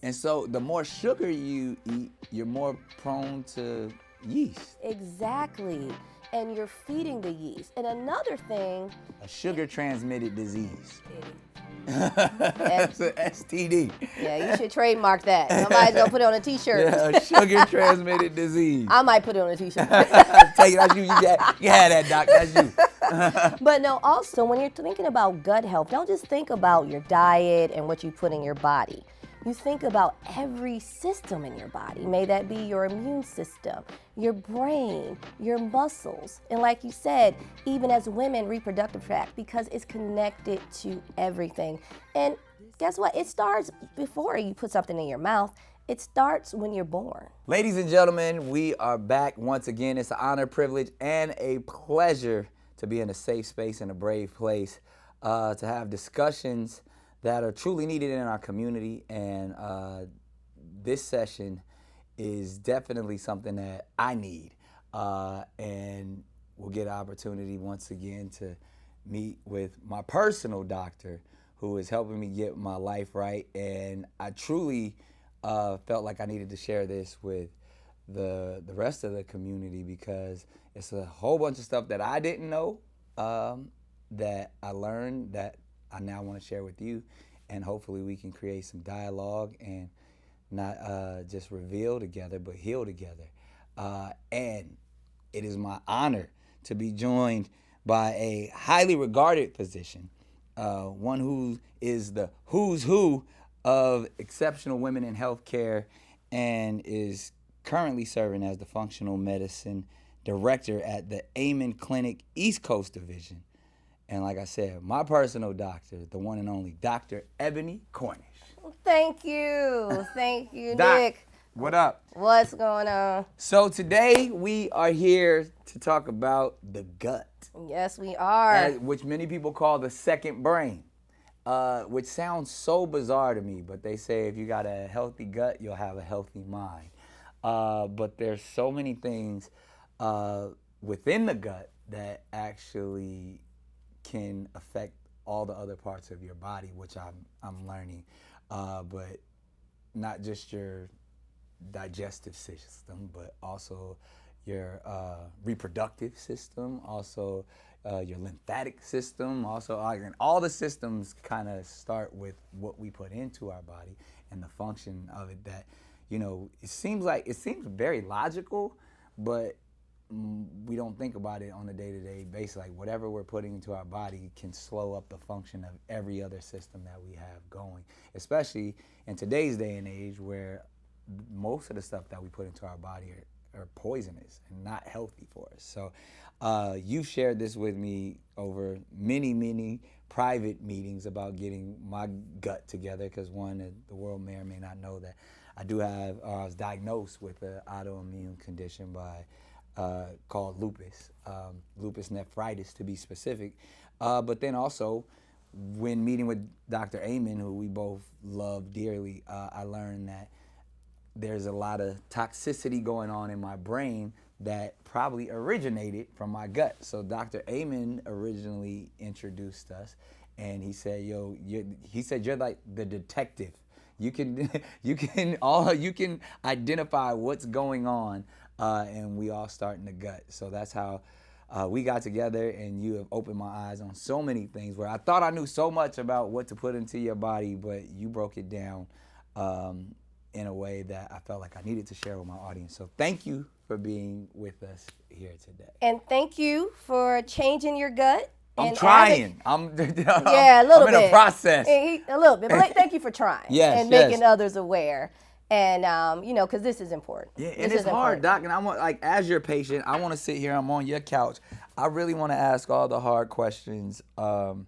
And so the more sugar you eat, you're more prone to yeast. Exactly. And you're feeding the yeast. And another thing, A sugar-transmitted disease. That's an STD. yeah, you should trademark that. Somebody's gonna put it on a t-shirt. Yeah, a sugar-transmitted disease. I might put it on a t-shirt. Take it, that's you. You had that, Doc. That's you. But no, also when you're thinking about gut health, don't just think about your diet and what you put in your body. You think about every system in your body. May that be your immune system, your brain, your muscles, and like you said, even as women, reproductive tract, because it's connected to everything. And guess what? It starts before you put something in your mouth. It starts when you're born. Ladies and gentlemen, we are back once again. It's an honor, privilege, and a pleasure to be in a safe space and a brave place to have discussions that are truly needed in our community. And this session is definitely something that I need. And we'll get an opportunity once again to meet with my personal doctor who is helping me get my life right. And I truly felt like I needed to share this with the rest of the community because it's a whole bunch of stuff that I didn't know that I learned that I now want to share with you, and hopefully we can create some dialogue and not just reveal together, but heal together. And it is my honor to be joined by a highly regarded physician, one who is the who's who of exceptional women in healthcare and is currently serving as the functional medicine director at the Amen Clinic East Coast Division. And like I said, my personal doctor, the one and only Dr. Eboni Cornish. Thank you. Thank you, Doc, Nick. what up? What's going on? So today we are here to talk about the gut, Yes, we are. which many people call the second brain, which sounds so bizarre to me, but they say if you got a healthy gut, you'll have a healthy mind. But there's so many things within the gut that actually can affect all the other parts of your body, which I'm learning, but not just your digestive system, but also your reproductive system, also your lymphatic system, also all the systems kind of start with what we put into our body and the function of it. That, you know, it seems very logical, but we don't think about it on a day-to-day basis. Like whatever we're putting into our body can slow up the function of every other system that we have going, especially in today's day and age where most of the stuff that we put into our body are poisonous and not healthy for us. So you've shared this with me over many private meetings about getting my gut together because the world may or may not know that I was diagnosed with an autoimmune condition called lupus, lupus nephritis to be specific. But then also, when meeting with Dr. Amen, who we both love dearly, I learned that there's a lot of toxicity going on in my brain that probably originated from my gut. So Dr. Amen originally introduced us, and he said, you're like the detective. You can identify what's going on. And we all start in the gut. So that's how we got together, and you have opened my eyes on so many things where I thought I knew so much about what to put into your body, but you broke it down in a way that I felt like I needed to share with my audience. So thank you for being with us here today. And thank you for changing your gut. I'm trying. I'm a little I'm bit. in a process. A little bit, but thank you for trying and making others aware. And, because this is important. Yeah, and it's hard, Doc. And I want, as your patient, I want to sit here. I'm on your couch. I really want to ask all the hard questions, and,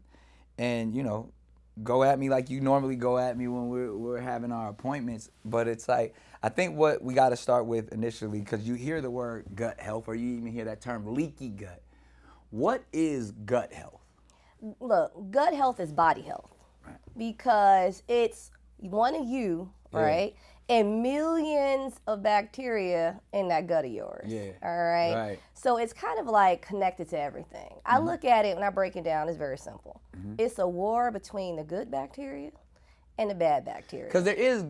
go at me like you normally go at me when we're having our appointments. But it's like, I think what we got to start with initially, because you hear the word gut health, or you even hear that term leaky gut. What is gut health? Look, gut health is body health, right? Because it's one of you, right? And millions of bacteria in that gut of yours. Yeah. All right? Right. So it's kind of like connected to everything. Mm-hmm. I look at it, when I break it down, it's very simple. Mm-hmm. It's a war between the good bacteria and the bad bacteria. Because there is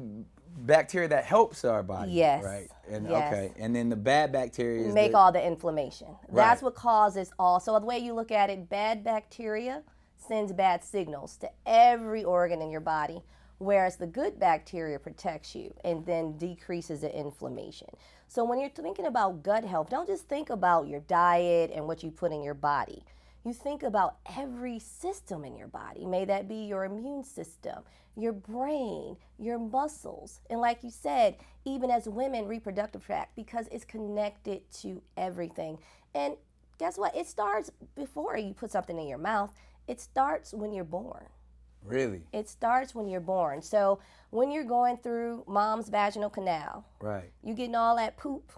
bacteria that helps our body. Yes. Right. And Yes. okay. And then the bad bacteria is make all the inflammation. That's Right. what causes all. So the way you look at it, bad bacteria sends bad signals to every organ in your body, whereas the good bacteria protects you and then decreases the inflammation. So when you're thinking about gut health, don't just think about your diet and what you put in your body. You think about every system in your body. May that be your immune system, your brain, your muscles. And like you said, even as women, reproductive tract, because it's connected to everything. And guess what? It starts before you put something in your mouth. It starts when you're born. Really? It starts when you're born. So when you're going through mom's vaginal canal, Right. you getting all that poop,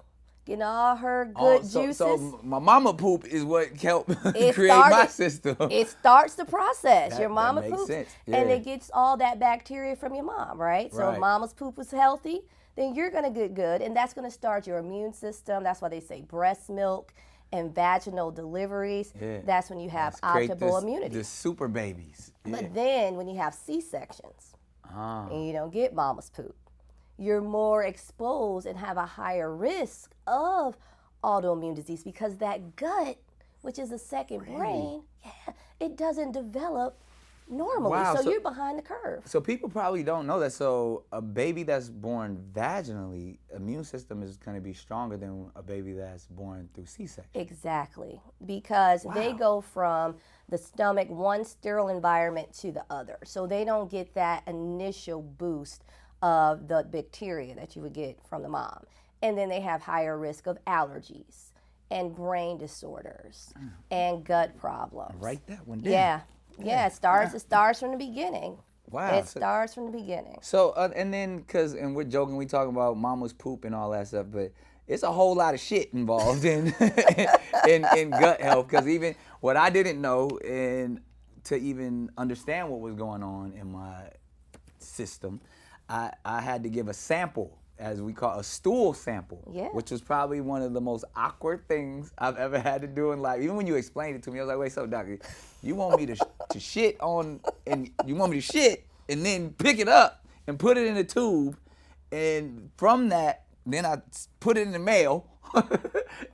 getting all her good juices. So my mama poop is what helped It create my started- system. It starts the process. Your That mama makes poops, sense. and Yeah. it gets all that bacteria from your mom, right? So Right. if mama's poop was healthy, then you're gonna get good, and that's gonna start your immune system. That's why they say breast milk and vaginal deliveries. Yeah. That's when you have Create optimal immunity. The super babies. Yeah. But then when you have C-sections Ah. and you don't get mama's poop, you're more exposed and have a higher risk of autoimmune disease because that gut, which is the second brain, it doesn't develop normally. Wow, So so- you're behind the curve. So people probably don't know that. So a baby that's born vaginally, immune system is going to be stronger than a baby that's born through C-section. Exactly, because they Wow. go from the stomach, one sterile environment to the other. So they don't get that initial boost of the bacteria that you would get from the mom. And then they have higher risk of allergies and brain disorders and gut problems. Write that one down. Yeah, it starts from the beginning. Wow. It starts from the beginning. So and then and we're joking, we talking about mama's poop and all that stuff, but it's a whole lot of shit involved in in gut health. Because even what I didn't know, and to even understand what was going on in my system, I had to give a sample, as we call a stool sample, Yeah. which was probably one of the most awkward things I've ever had to do in life. Even when you explained it to me, I was like, wait, so doctor, you want me to shit on, and you want me to shit and then pick it up and put it in a tube, and from that, then I put it in the mail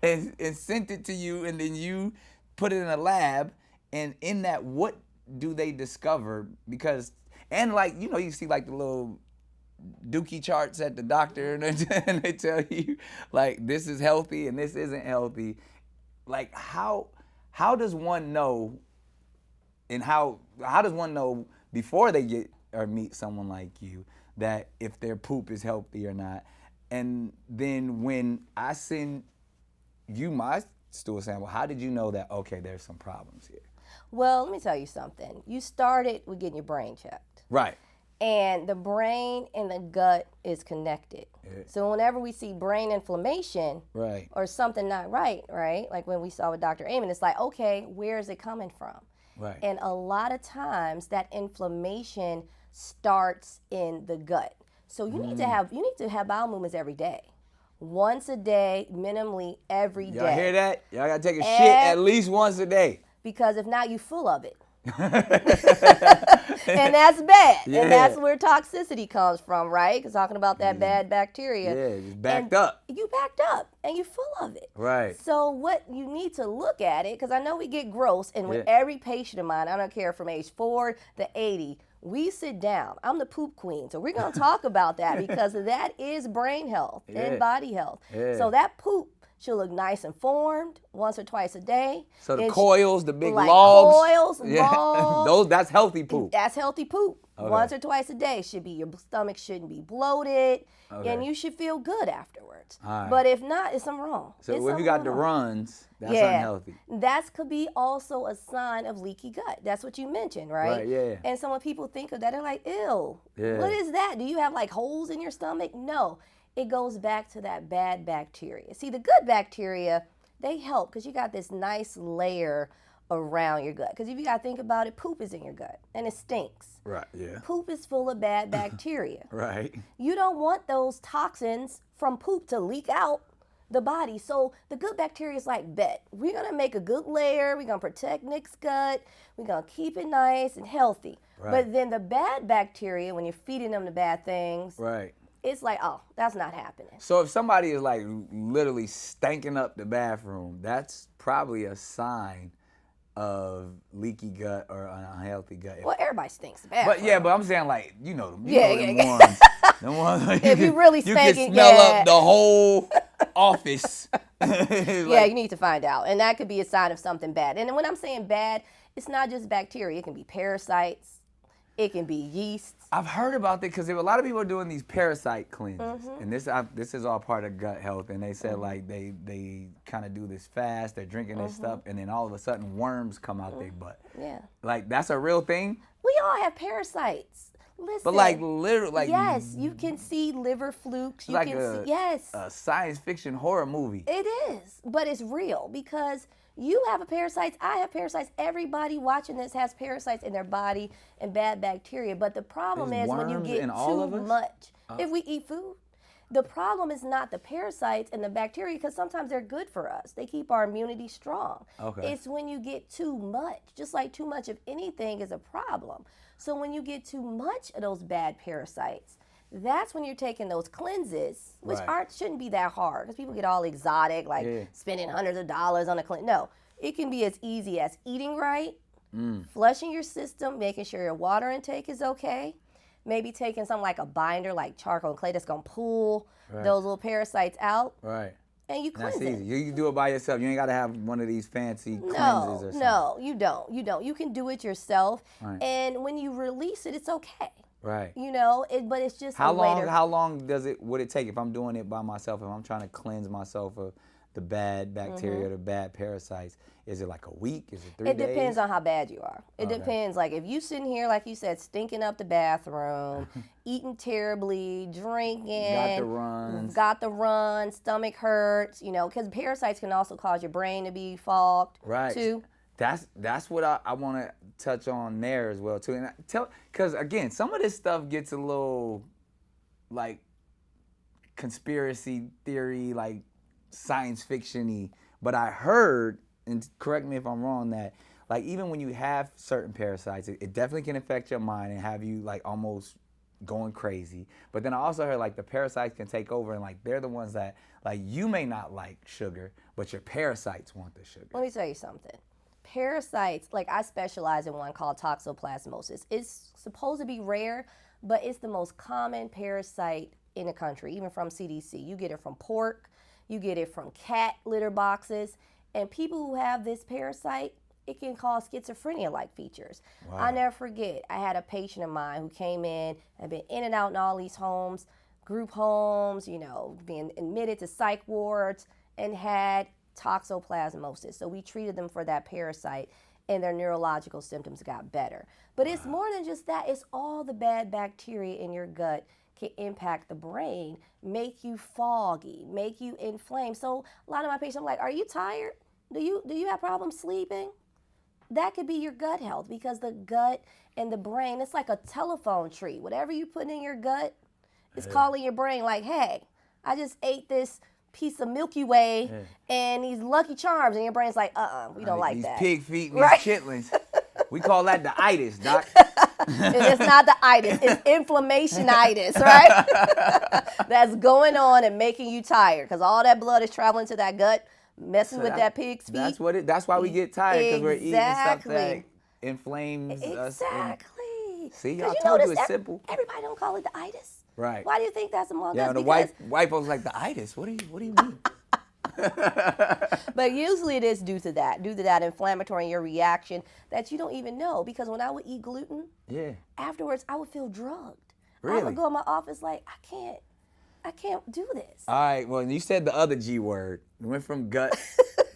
and sent it to you, and then you put it in a lab, and in that, what do they discover? Because, and like, you know, you see like the little dookie charts at the doctor, and they tell you like this is healthy and this isn't healthy. Like how does one know, and how does one know before they get or meet someone like you that if their poop is healthy or not? And then when I send you my stool sample, how did you know that, okay, there's some problems here? Well, let me tell you something. You started with getting your brain checked. Right. And the brain and the gut is connected. Yeah. So whenever we see brain inflammation Right. or something not right, like when we saw with Dr. Amen, it's like, okay, where is it coming from? Right. And a lot of times that inflammation starts in the gut. So you need to have bowel movements every day. Once a day, minimally every day. Y'all hear that? Y'all gotta take a shit at least once a day. Because if not, you full of it. And that's bad. Yeah. And that's where toxicity comes from, right? Because talking about that bad bacteria. Yeah, just backed And up. You backed up and you're full of it. Right. So what you need to look at it, because I know we get gross, and with Yeah. every patient of mine, I don't care from age 4 to 80, we sit down. I'm the poop queen. So we're going to talk about that because that is brain health and body health. Yeah. So that poop should look nice and formed once or twice a day. So the And coils, the big like logs. coils, Yeah. logs. That's healthy poop. That's healthy poop. Okay. Once or twice a day. Your stomach shouldn't be bloated, Okay. and you should feel good afterwards. All right. But if not, it's something wrong. So It's if you something got the wrong. runs, that's Yeah. unhealthy. That could be also a sign of leaky gut. That's what you mentioned, right? Right, yeah. And so when people think of that, they're like, ew, Yeah. what is that? Do you have like holes in your stomach? No, it goes back to that bad bacteria. See, the good bacteria, they help because you got this nice layer around your gut. Because if you got to think about it, poop is in your gut and it stinks. Right, yeah. Poop is full of bad bacteria. Right. You don't want those toxins from poop to leak out the body. So the good bacteria is like, bet, we're going to make a good layer. We're going to protect Nick's gut. We're going to keep it nice and healthy. Right. But then the bad bacteria, when you're feeding them the bad things, Right. it's like, oh, that's not happening. So if somebody is like literally stanking up the bathroom, that's probably a sign of leaky gut or an unhealthy gut. Well, everybody stinks the bathroom. But yeah, but I'm saying like, you know them Yeah. ones. The ones like If you really you can stinking, smell yeah. up the whole office. Yeah, you need to find out. And that could be a sign of something bad. And when I'm saying bad, it's not just bacteria. It can be parasites. It can be yeast. I've heard about that because a lot of people are doing these parasite cleanses, and this is all part of gut health. And they said like they kind of do this fast, they're drinking this stuff, and then all of a sudden worms come out their butt. Yeah. Like that's a real thing. We all have parasites. Listen. But like literally, like yes, you can see liver flukes. You like can see yes. a science fiction horror movie. It is, but it's real because you have a parasites, I have parasites. Everybody watching this has parasites in their body and bad bacteria. But the problem is when you get too much. If we eat food, the problem is not the parasites and the bacteria because sometimes they're good for us. They keep our immunity strong. Okay. It's when you get too much, just like too much of anything is a problem. So when you get too much of those bad parasites, that's when you're taking those cleanses, which shouldn't be that hard because people get all exotic, like spending hundreds of dollars on a cleanse. No, it can be as easy as eating right, flushing your system, making sure your water intake is okay, maybe taking something like a binder, like charcoal and clay, that's going to pull those little parasites out. Right. And you cleanse That's easy. You can do it by yourself. You ain't got to have one of these fancy cleanses or something. No, you don't. You don't. You can do it yourself. Right. And when you release it, it's okay. Right. You know, but it's just how long would it take if I'm doing it by myself, if I'm trying to cleanse myself of the bad bacteria, the bad parasites? Is it like a week? Is it 3 days? It depends on how bad you are. It depends. Like if you sitting here, like you said, stinking up the bathroom, eating terribly, drinking. Got the runs, stomach hurts, you know, because parasites can also cause your brain to be fogged too. That's what I want to touch on there as well too. And because again, some of this stuff gets a little like conspiracy theory, like science fiction-y. But I heard, and correct me if I'm wrong, that like even when you have certain parasites, it definitely can affect your mind and have you like almost going crazy. But then I also heard like the parasites can take over and like they're the ones that like you may not like sugar, but your parasites want the sugar. Let me tell you something. Parasites, like I specialize in one called toxoplasmosis. It's supposed to be rare, but it's the most common parasite in the country, even from CDC. You get it from pork, you get it from cat litter boxes, and people who have this parasite, it can cause schizophrenia-like features. Wow. I'll never forget, I had a patient of mine who came in and been in and out in all these homes, group homes, you know, being admitted to psych wards, and had toxoplasmosis. So we treated them for that parasite and their neurological symptoms got better. But it's more than just that. It's all the bad bacteria in your gut can impact the brain, make you foggy, make you inflamed. So a lot of my patients are like, are you tired? Do you have problems sleeping? That could be your gut health because the gut and the brain, it's like a telephone tree. Whatever you put in your gut is calling your brain like, hey, I just ate this piece of Milky Way and these Lucky Charms, and your brain's like, we don't like that. These pig feet and these chitlins. We call that the itis, doc. It's not the itis, it's inflammation-itis, right? That's going on and making you tired because all that blood is traveling to that gut, messing with that pig's feet. That's why we get tired, because we're eating stuff that inflames us. Exactly. See, I told you it's simple. Everybody don't call it the itis. Right. Why do you think that's among us? Yeah, the white folks like the itis. What do you mean? But usually it is due to that inflammatory in your reaction that you don't even know. Because when I would eat gluten, afterwards I would feel drugged. Really? I would go in my office like, I can't do this. All right, well, you said the other G word. It went from gut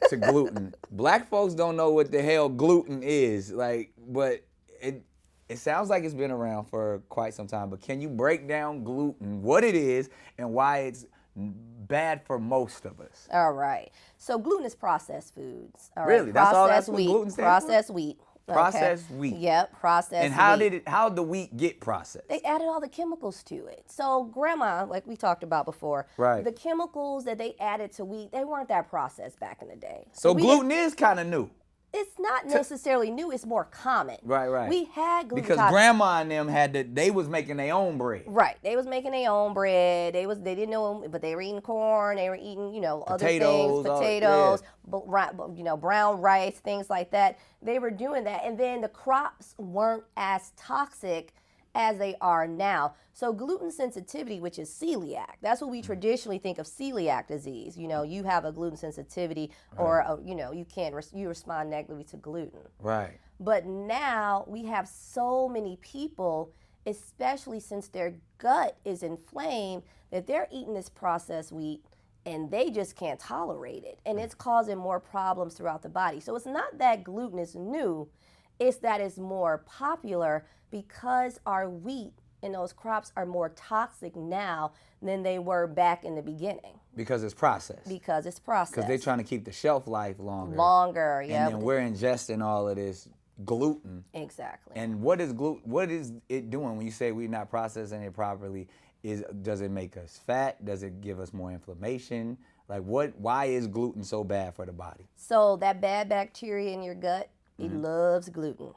to gluten. Black folks don't know what the hell gluten is, like, but it sounds like it's been around for quite some time. But can you break down gluten, what it is, and why it's bad for most of us? All right. So gluten is processed foods. All really? Right? That's all that's what gluten stands for? Processed wheat. Processed wheat. Yep, processed and how did the wheat get processed? They added all the chemicals to it. So grandma, like we talked about before, the chemicals that they added to wheat, they weren't that processed back in the day. So gluten is kind of new. It's not necessarily new. It's more common. Right. We had gluten because grandma and them they was making their own bread. Right. They was making their own bread. They didn't know, but they were eating corn. They were eating, other things, potatoes, brown rice, things like that. They were doing that. And then the crops weren't as toxic as they are now. So gluten sensitivity, which is celiac, that's what we traditionally think of celiac disease. You have a gluten sensitivity or, you respond negatively to gluten. Right. But now we have so many people, especially since their gut is inflamed, that they're eating this processed wheat and they just can't tolerate it. And it's causing more problems throughout the body. So it's not that gluten is new, it's that it's more popular because our wheat and those crops are more toxic now than they were back in the beginning. Because it's processed. Because it's processed. Because they're trying to keep the shelf life longer. Yeah. And then we're ingesting all of this gluten. Exactly. And what is gluten? What is it doing when you say we're not processing it properly? Does it make us fat? Does it give us more inflammation? Like why is gluten so bad for the body? So that bad bacteria in your gut, it loves gluten.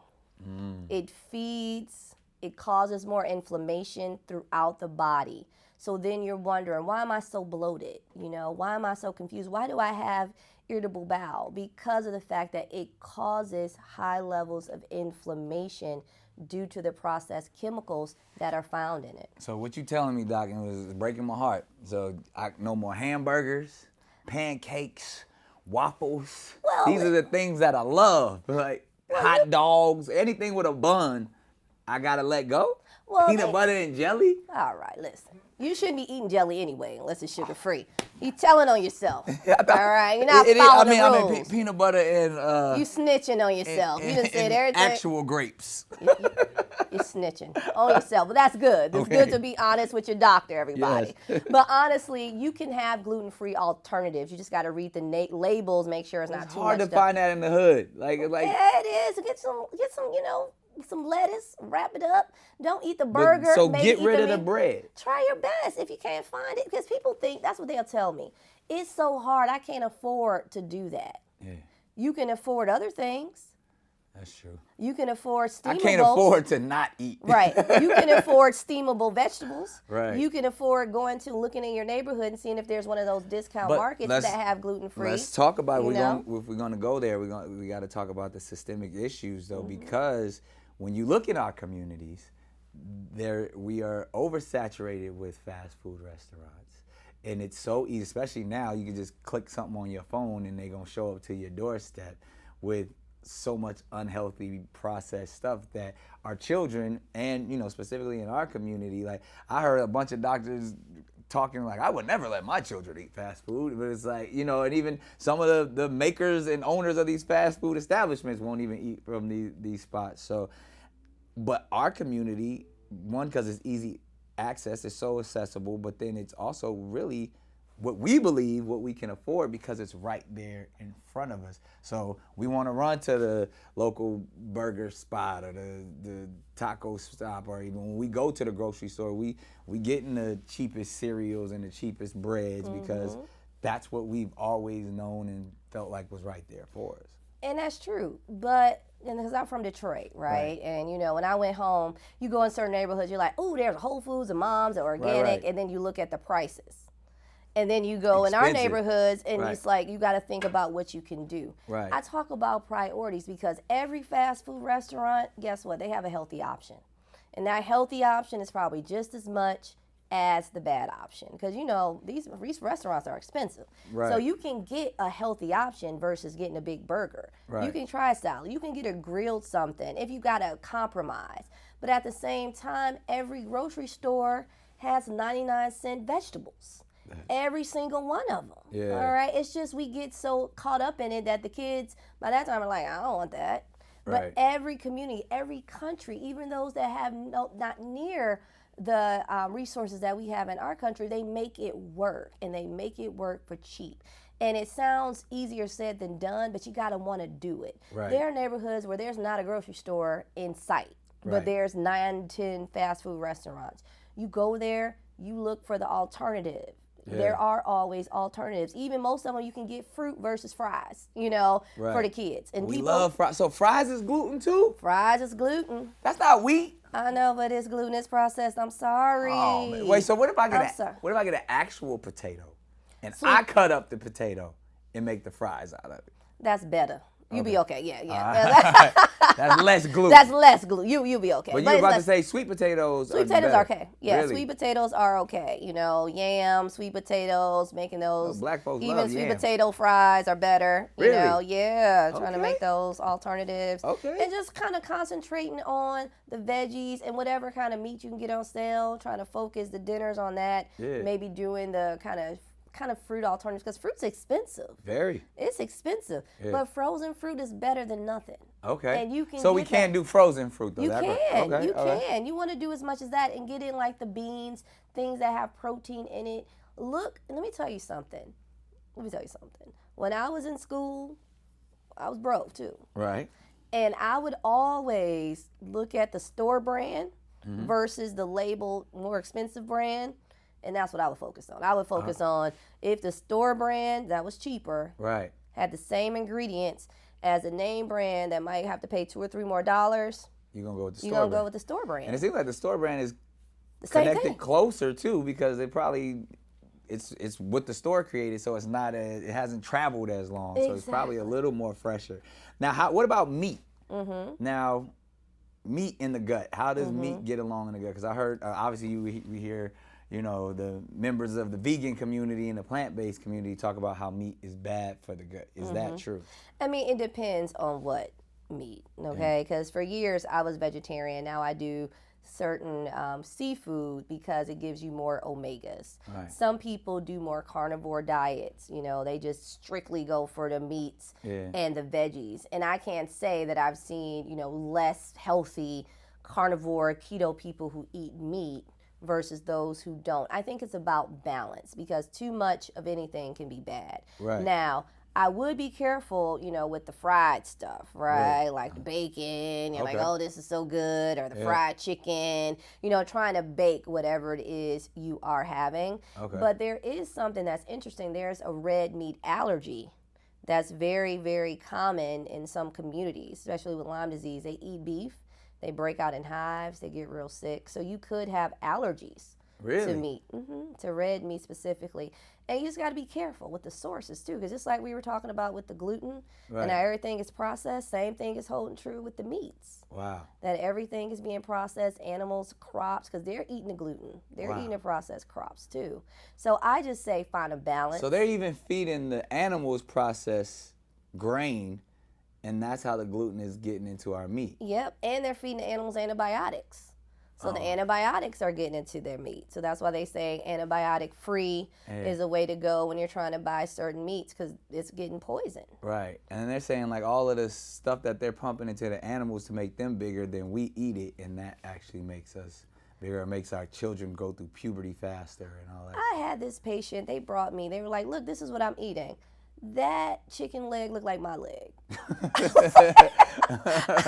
It feeds, it causes more inflammation throughout the body. So then you're wondering, why am I so bloated? Why am I so confused? Why do I have irritable bowel? Because of the fact that it causes high levels of inflammation due to the processed chemicals that are found in it. So what you telling me, Doc, was breaking my heart. So no more hamburgers, pancakes, waffles. Well, these are the things that I love. Like hot dogs, anything with a bun, I gotta let go. Peanut butter and jelly. All right, listen. You shouldn't be eating jelly anyway, unless it's sugar-free. You're telling on yourself. All right, you're not following the rules. I mean, peanut butter and you snitching on yourself. You done said everything. Actual grapes. You're snitching on yourself, but that's good. It's good to be honest with your doctor, everybody. Yes. But honestly, you can have gluten-free alternatives. You just got to read the labels, make sure it's not too much. It's hard to find that in the hood. Like yeah, it is. Get some, some lettuce, wrap it up. Don't eat the burger. So get rid of the bread. Try your best if you can't find it, because people think, that's what they'll tell me. It's so hard, I can't afford to do that. Yeah. You can afford other things. That's true. You can afford steamables. I can't afford to not eat. Right. You can afford steamable vegetables. Right. You can afford looking in your neighborhood and seeing if there's one of those discount markets that have gluten-free. Let's talk about if we're going to go there, we got to talk about the systemic issues, though, because when you look in our communities, we are oversaturated with fast food restaurants. And it's so easy, especially now, you can just click something on your phone and they're going to show up to your doorstep with so much unhealthy processed stuff that our children and, specifically in our community, like I heard a bunch of doctors talking like, I would never let my children eat fast food. But it's like, and even some of the makers and owners of these fast food establishments won't even eat from these spots. So, but our community, one, because it's easy access, it's so accessible, but then it's also really what we believe, what we can afford, because it's right there in front of us. So we want to run to the local burger spot or the taco stop, or even when we go to the grocery store, we getting the cheapest cereals and the cheapest breads because that's what we've always known and felt like was right there for us. And that's true, but because I'm from Detroit, right? And when I went home, you go in certain neighborhoods, you're like, oh, there's Whole Foods and Mom's and organic, and then you look at the prices. And then you go in our neighborhoods and it's like, you got to think about what you can do. Right. I talk about priorities because every fast food restaurant, guess what? They have a healthy option. And that healthy option is probably just as much as the bad option. Because, these restaurants are expensive. Right. So you can get a healthy option versus getting a big burger. Right. You can try a salad. You can get a grilled something if you got to compromise. But at the same time, every grocery store has 99-cent vegetables. Every single one of them. Yeah. All right. It's just we get so caught up in it that the kids by that time are like, I don't want that. Right. But every community, every country, even those that have not near the resources that we have in our country, they make it work, and they make it work for cheap. And it sounds easier said than done, but you got to want to do it. Right. There are neighborhoods where there's not a grocery store in sight, but there's 9, 10 fast food restaurants. You go there, you look for the alternative. There are always alternatives. Even most of them, you can get fruit versus fries, you know, for the kids. And we love fries. So fries is gluten too? Fries is gluten. That's not wheat. I know, but it's gluten. It's processed. I'm sorry. Oh, man. Wait, so what if I get an actual potato and I cut up the potato and make the fries out of it? That's better. You be okay. Yeah. That's less gluten. That's less gluten. You'll be okay. But you were about to say sweet potatoes. Sweet potatoes are okay. Yeah, really? Sweet potatoes are okay. You know, yams, sweet potatoes, making those. Black folks even love sweet yams. potato fries are better. You Really? know, yeah, trying to make those alternatives. Okay. And just kind of concentrating on the veggies and whatever kind of meat you can get on sale. Trying to focus the dinners on that. Yeah. Maybe doing the kind of fruit alternatives, because fruit's expensive. Very. It's expensive. Yeah. But frozen fruit is better than nothing. Okay. And you can we can't do frozen fruit though. You can. Okay. You can. You want to do as much as that and get in like the beans, things that have protein in it. Look, let me tell you something. When I was in school, I was broke too. Right. And I would always look at the store brand versus the labeled more expensive brand. And that's what I would focus on. I would focus on if the store brand that was cheaper had the same ingredients as a name brand that might have to pay $2 or $3 more. You're going to go with the store brand. You're going to go with the store brand. And it seems like the store brand is the same connected thing. closer too, because it's what the store created, so it's not it hasn't traveled as long, so it's probably a little more fresher. Now, what about meat? Now, meat in the gut. How does meat get along in the gut? Because I heard obviously we hear, you know, the members of the vegan community and the plant-based community talk about how meat is bad for the gut. Is that true? I mean, it depends on what meat, okay? Because for years I was vegetarian. Now I do certain seafood because it gives you more omegas. Right. Some people do more carnivore diets. You know, they just strictly go for the meats and the veggies. And I can't say that I've seen, you know, less healthy carnivore keto people who eat meat versus those who don't. I think it's about balance, because too much of anything can be bad. Right. Now, I would be careful, you know, with the fried stuff, right? Like the bacon, you're like, oh, this is so good, or the fried chicken, you know, trying to bake whatever it is you are having. But there is something that's interesting. There's a red meat allergy that's very, very common in some communities, especially with Lyme disease. They eat beef. They break out in hives. They get real sick. So you could have allergies to meat, to red meat specifically. And you just got to be careful with the sources too, because just like we were talking about with the gluten and how everything is processed, same thing is holding true with the meats. Wow. That everything is being processed, animals, crops, because they're eating the gluten. They're eating the processed crops too. So I just say find a balance. So they're even feeding the animals processed grain, and that's how the gluten is getting into our meat. Yep, and they're feeding the animals antibiotics. So the antibiotics are getting into their meat. So that's why they say antibiotic-free is a way to go when you're trying to buy certain meats, because it's getting poisoned. Right, and they're saying like all of the stuff that they're pumping into the animals to make them bigger, then we eat it, and that actually makes us bigger. It makes our children go through puberty faster and all that. I had this patient, they brought me, they were like, look, this is what I'm eating. That chicken leg looked like my leg. I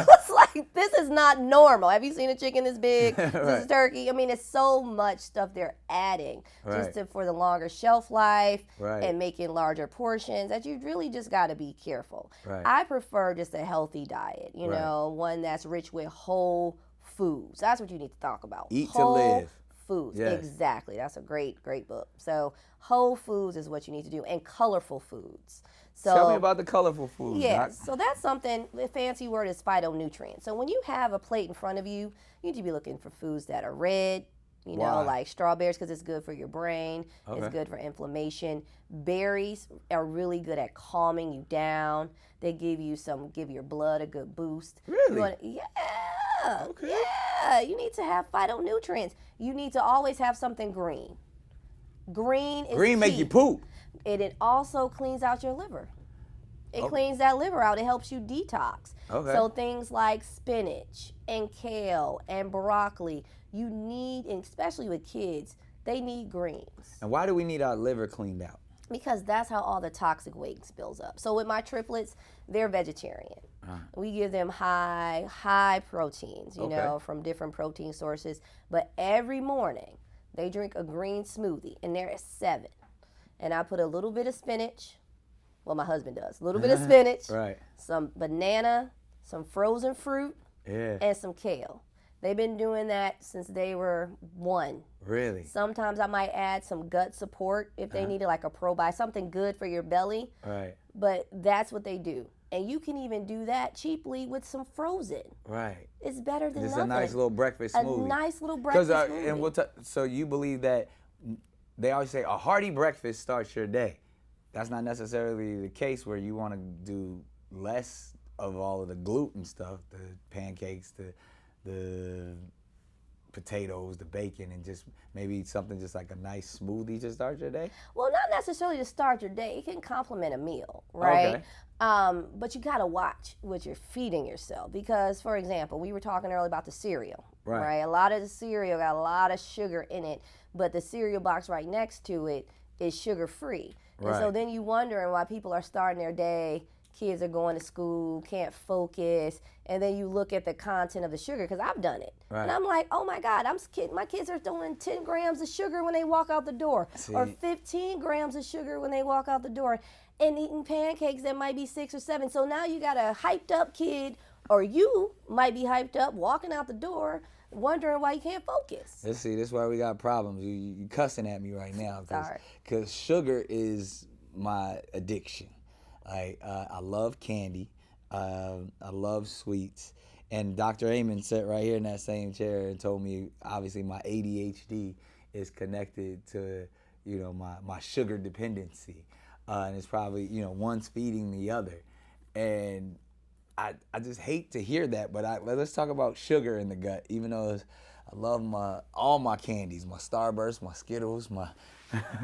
was like, this is not normal. Have you seen a chicken this big? This is turkey. I mean, it's so much stuff they're adding just for the longer shelf life and making larger portions that you really just got to be careful. I prefer just a healthy diet, you know, one that's rich with whole foods. That's what you need to talk about. Eat whole to live. Foods. Yes. Exactly. That's a great book. So whole foods is what you need to do, and colorful foods. So tell me about the colorful foods. Yes. So that's something, the fancy word is phytonutrients. So when you have a plate in front of you, you need to be looking for foods that are red, you know, like strawberries, because it's good for your brain. It's good for inflammation. Berries are really good at calming you down. They give your blood a good boost. Really? Yeah, you need to have phytonutrients. You need to always have something green. Green Green make you poop. And it also cleans out your liver. It cleans that liver out. It helps you detox. So things like spinach and kale and broccoli, you need, and especially with kids, they need greens. And why do we need our liver cleaned out? Because that's how all the toxic waste builds up. So with my triplets, they're vegetarian. We give them high proteins, you know, from different protein sources. But every morning, they drink a green smoothie, and they're at 7. and I put a little bit of spinach. Well, my husband does. A little bit of spinach, Right. some banana, some frozen fruit, Yeah. and some kale. They've been doing that since they were 1. Really? Sometimes I might add some gut support if they needed like a probiotic, something good for your belly. Right. But that's what they do. And you can even do that cheaply with some frozen. Right. It's better than Just nothing. a nice little breakfast smoothie. A nice little breakfast smoothie. And so you believe that they always say a hearty breakfast starts your day. That's not necessarily the case where you want to do less of all of the gluten stuff, the pancakes, the potatoes, the bacon, and just maybe something just like a nice smoothie to start your day? Well, not necessarily to start your day. It can complement a meal, right? Okay. But you got to watch what you're feeding yourself because, for example, we were talking earlier about the cereal, right? A lot of the cereal got a lot of sugar in it, but the cereal box right next to it is sugar-free. Right. And so then you wondering why people are starting their day, kids are going to school, can't focus, and then you look at the content of the sugar, because I've done it. Right. And I'm like, oh my God, my kids are doing 10 grams of sugar when they walk out the door, or 15 grams of sugar when they walk out the door, and eating pancakes that might be 6 or 7. So now you got a hyped up kid, or you might be hyped up walking out the door, wondering why you can't focus. Let's see, this is why we got problems. You cussing at me right now. Sorry. Because sugar is my addiction. I love candy. I love sweets. And Dr. Amen sat right here in that same chair and told me, obviously, my ADHD is connected to, my sugar dependency. And it's probably, one's feeding the other. And I just hate to hear that, but let's talk about sugar in the gut, even though I love all my candies, my Starburst, my Skittles, my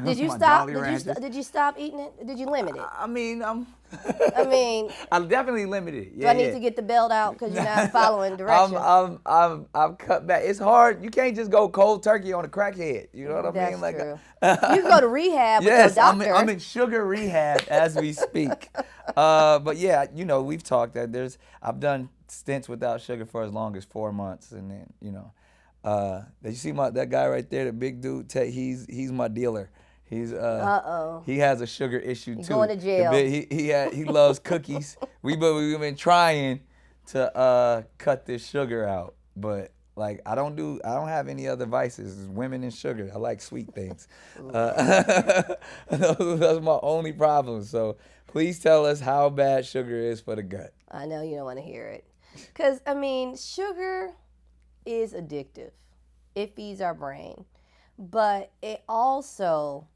Did you my stop? Jolly Ranchers. Did you stop eating it? Did you limit it? I mean, I definitely limited it. Do I need to get the belt out because you're not following directions? I've cut back. It's hard. You can't just go cold turkey on a crackhead. You know what I mean? That's true. You can go to rehab with Yes, your doctor. I'm in sugar rehab as we speak. But yeah, we've talked that I've done stints without sugar for as long as 4 months, and then did you see that guy right there, the big dude? He's my dealer. He's he has a sugar issue too. Going to jail. He loves cookies. We've been trying to cut this sugar out, but I don't have any other vices. It's women and sugar. I like sweet things. That's my only problem. So please tell us how bad sugar is for the gut. I know you don't want to hear it, because sugar is addictive. It feeds our brain, but it also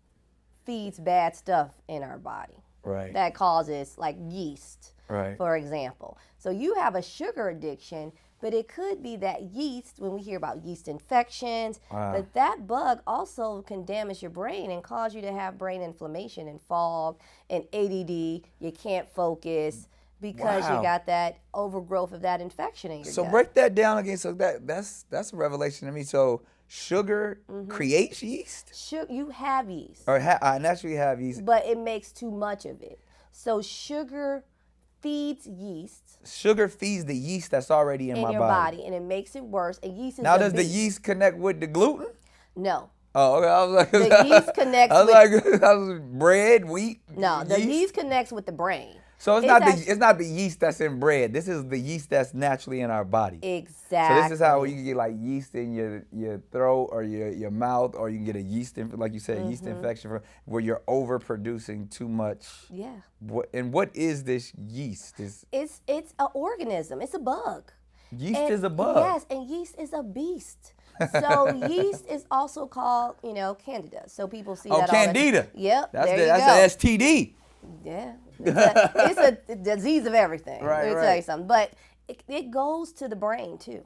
feeds bad stuff in our body. Right. That causes yeast, right, for example. So you have a sugar addiction, but it could be that yeast, when we hear about yeast infections, but that bug also can damage your brain and cause you to have brain inflammation and fog and ADD. You can't focus because you got that overgrowth of that infection in your gut. So break that down again. So that's a revelation to me. So sugar creates yeast? You have yeast. Or I naturally have yeast. But it makes too much of it. So sugar feeds yeast. Sugar feeds the yeast that's already in my your body, and it makes it worse. And yeast is now, does the yeast connect with the gluten? No. Oh, okay. I was like, the yeast connects I was bread, wheat. No, the yeast connects with the brain. So it's not the yeast that's in bread. This is the yeast that's naturally in our body. Exactly. So this is how you can get yeast in your throat or your mouth, or you can get a yeast, like you said, yeast infection where you're overproducing too much. Yeah. What is this yeast? It's an organism. It's a bug. Yeast is a bug. Yes, and yeast is a beast. So yeast is also called, candida. So people see that. Oh, candida. Yep. That's that's an STD. Yeah, it's a disease of everything. Right, Let me tell you something. But it goes to the brain too.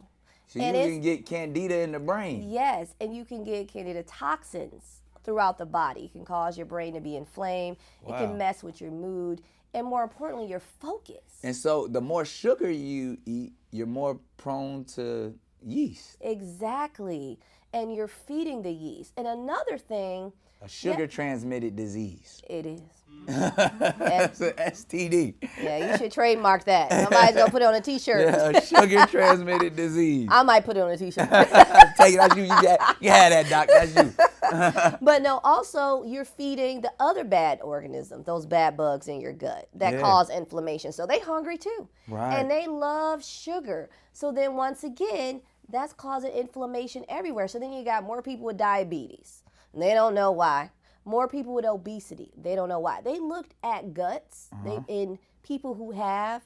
So you can get candida in the brain. Yes, and you can get candida toxins throughout the body. It can cause your brain to be inflamed. Wow. It can mess with your mood, and more importantly, your focus. And so the more sugar you eat, you're more prone to yeast. Exactly, and you're feeding the yeast. And another thing, a sugar-transmitted disease. It is. That's an STD. Yeah, you should trademark that. Somebody's going to put it on a T-shirt. Yeah, a sugar-transmitted disease. I might put it on a T-shirt. Take it. That's you. You had that, Doc. That's you. But no, also you're feeding the other bad organisms, those bad bugs in your gut that Yeah. cause inflammation. So they hungry too. Right. And they love sugar. So then once again, that's causing inflammation everywhere. So then you got more people with diabetes. And they don't know why. More people with obesity. They don't know why. They looked at guts in people who have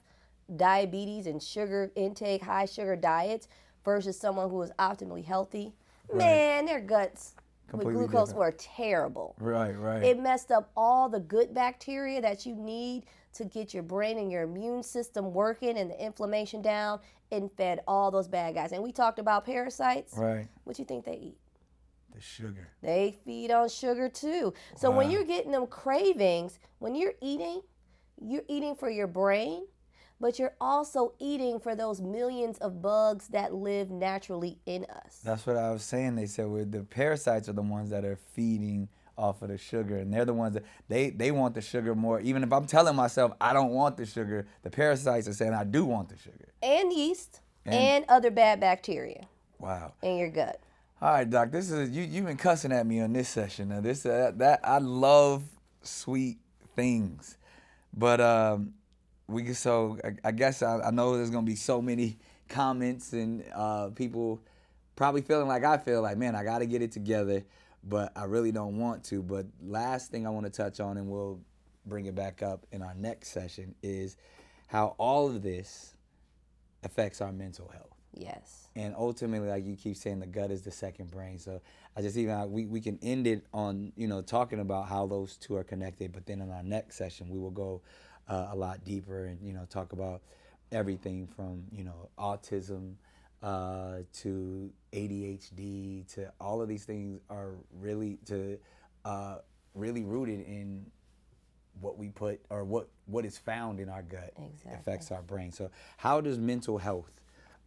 diabetes and sugar intake, high sugar diets versus someone who is optimally healthy. Man, their guts Completely with glucose different. were terrible. Right, right. It messed up all the good bacteria that you need to get your brain and your immune system working and the inflammation down, and fed all those bad guys. And we talked about parasites. Right. What you think they eat? The sugar. They feed on sugar too. So when you're getting them cravings, when you're eating for your brain, but you're also eating for those millions of bugs that live naturally in us. That's what I was saying. They said the parasites are the ones that are feeding off of the sugar, and they're the ones that they want the sugar more. Even if I'm telling myself I don't want the sugar, the parasites are saying I do want the sugar. And yeast and other bad bacteria. Wow. In your gut. All right, Doc. This is you've been cussing at me on this session. Now this that I love sweet things, but I guess I know there's gonna be so many comments and people probably feeling like I feel like, man, I got to get it together, but I really don't want to. But last thing I want to touch on, and we'll bring it back up in our next session, is how all of this affects our mental health. Yes. And ultimately, like you keep saying, the gut is the second brain. So I just we can end it on, talking about how those two are connected. But then in our next session, we will go a lot deeper and, talk about everything from, autism to ADHD to all of these things are really really rooted in what we put or what is found in our gut affects our brain. So how does mental health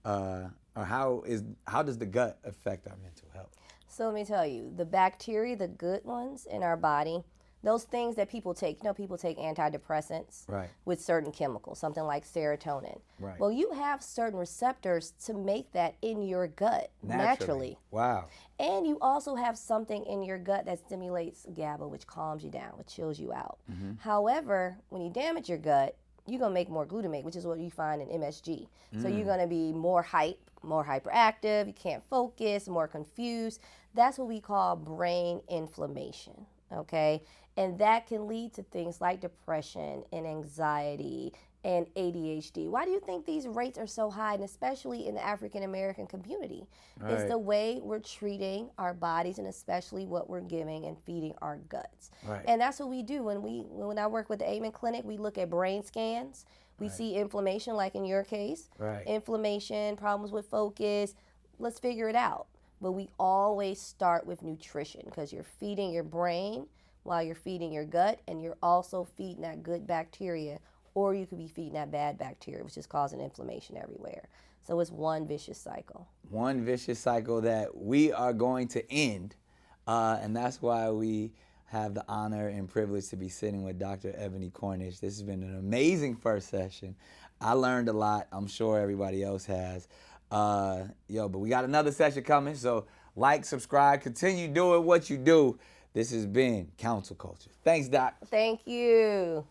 or how does the gut affect our mental health? So let me tell you, the bacteria, the good ones in our body, those things that people take, people take antidepressants with certain chemicals, something like serotonin. Right. Well, you have certain receptors to make that in your gut naturally. Wow. And you also have something in your gut that stimulates GABA, which calms you down, which chills you out. Mm-hmm. However, when you damage your gut, you're going to make more glutamate, which is what you find in MSG. So you're going to be more hyperactive, you can't focus, more confused. That's what we call brain inflammation, okay? And that can lead to things like depression and anxiety and ADHD. Why do you think these rates are so high, and especially in the African American community? Right. It's the way we're treating our bodies and especially what we're giving and feeding our guts. Right. And that's what we do when I work with the Amen Clinic. We look at brain scans. We see inflammation, like in your case, inflammation, problems with focus. Let's figure it out. But we always start with nutrition because you're feeding your brain while you're feeding your gut, and you're also feeding that good bacteria, or you could be feeding that bad bacteria, which is causing inflammation everywhere. So it's one vicious cycle. One vicious cycle that we are going to end, and that's why we have the honor and privilege to be sitting with Dr. Eboni Cornish. This has been an amazing first session. I learned a lot. I'm sure everybody else has. But we got another session coming, so like, subscribe, continue doing what you do. This has been Counsel Culture. Thanks, Doc. Thank you.